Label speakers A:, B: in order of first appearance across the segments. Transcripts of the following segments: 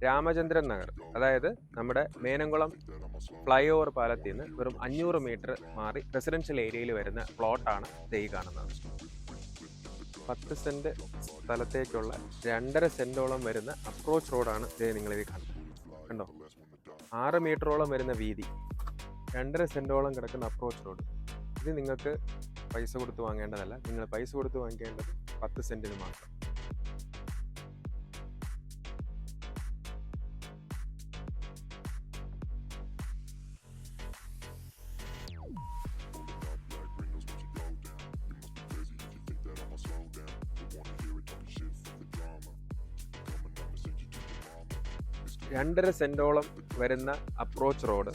A: രാമചന്ദ്രൻ നഗർ, അതായത് നമ്മുടെ Menamkulam fly over പാലത്തിൽ നിന്ന് വെറും 500 മീറ്റർ മാറി റെസിഡൻഷ്യൽ ഏരിയയിൽ വരുന്ന പ്ലോട്ടാണ് ഈ കാണുന്നത്. 10 സെന്റ് സ്ഥലത്തേക്കുള്ള 2.5 സെന്റോളം വരുന്ന അപ്രോച്ച് റോഡാണ് നിങ്ങളിത് കാണുന്നത്. കണ്ടോ, 6 മീറ്ററോളം വരുന്ന വീതി, 2.5 സെന്റോളം കിടക്കുന്ന അപ്രോച്ച് റോഡ്. ഇത് നിങ്ങൾക്ക് പൈസ കൊടുത്ത് വാങ്ങേണ്ടതല്ല, നിങ്ങൾ പൈസ കൊടുത്ത് വാങ്ങിക്കേണ്ടത് 10 സെന്റിന് മാത്രം. രണ്ടര സെന്റോളം വരുന്ന അപ്രോച്ച് റോഡ്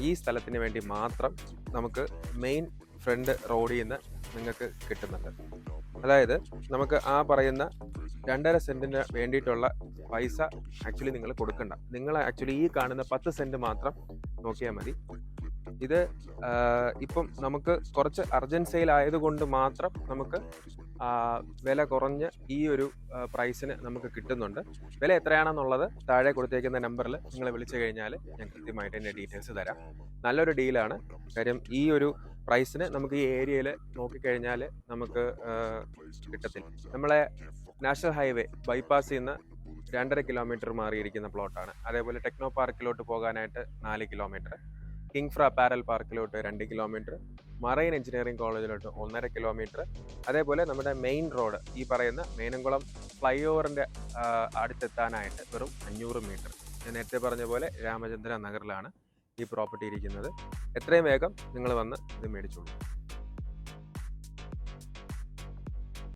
A: ഈ സ്ഥലത്തിന് വേണ്ടി മാത്രം നമുക്ക് മെയിൻ ഫ്രണ്ട് റോഡിൽ നിന്ന് നിങ്ങൾക്ക് കിട്ടുന്നുണ്ട്. അതായത് നമുക്ക് ആ പറയുന്ന 2.5 സെന്റിന് വേണ്ടിയിട്ടുള്ള പൈസ ആക്ച്വലി നിങ്ങൾ കൊടുക്കണ്ട. നിങ്ങൾ ആക്ച്വലി ഈ കാണുന്ന 10 സെന്റ് മാത്രം നോക്കിയാൽ മതി. ഇത് ഇപ്പം നമുക്ക് കുറച്ച് അർജന്റ് സെയിൽ ആയതുകൊണ്ട് മാത്രം നമുക്ക് വില കുറഞ്ഞ് ഈ ഒരു പ്രൈസിന് നമുക്ക് കിട്ടുന്നുണ്ട്. വില എത്രയാണെന്നുള്ളത് താഴെ കൊടുത്തേക്കുന്ന നമ്പറിൽ നിങ്ങൾ വിളിച്ചു കഴിഞ്ഞാൽ ഞാൻ കൃത്യമായിട്ട് എൻ്റെ ഡീറ്റെയിൽസ് തരാം. നല്ലൊരു ഡീലാണ്. കാര്യം ഈ ഒരു പ്രൈസിന് നമുക്ക് ഈ ഏരിയയിൽ നോക്കിക്കഴിഞ്ഞാൽ നമുക്ക് കിട്ടത്തില്ല. നമ്മളെ നാഷണൽ ഹൈവേ ബൈപ്പാസ് ചെയ്യുന്ന 2.5 കിലോമീറ്റർ മാറിയിരിക്കുന്ന പ്ലോട്ടാണ്. അതേപോലെ ടെക്നോ പാർക്കിലോട്ട് പോകാനായിട്ട് 4 കിലോമീറ്റർ, കിങ്ഫ്ര പാരൽ പാർക്കിലോട്ട് 2 കിലോമീറ്റർ, മറൈൻ എഞ്ചിനീയറിംഗ് കോളേജിലോട്ട് 1.5 കിലോമീറ്റർ, അതേപോലെ നമ്മുടെ മെയിൻ റോഡ് ഈ പറയുന്ന മേനംകുളം ഫ്ലൈ ഓവറിൻ്റെ അടുത്തെത്താനായിട്ട് വെറും 500 മീറ്റർ. ഞാൻ നേരത്തെ പറഞ്ഞ പോലെ രാമചന്ദ്ര നഗറിലാണ് ഈ പ്രോപ്പർട്ടി ഇരിക്കുന്നത്. എത്രയും വേഗം നിങ്ങൾ വന്ന് ഇത് മേടിച്ചോളൂ.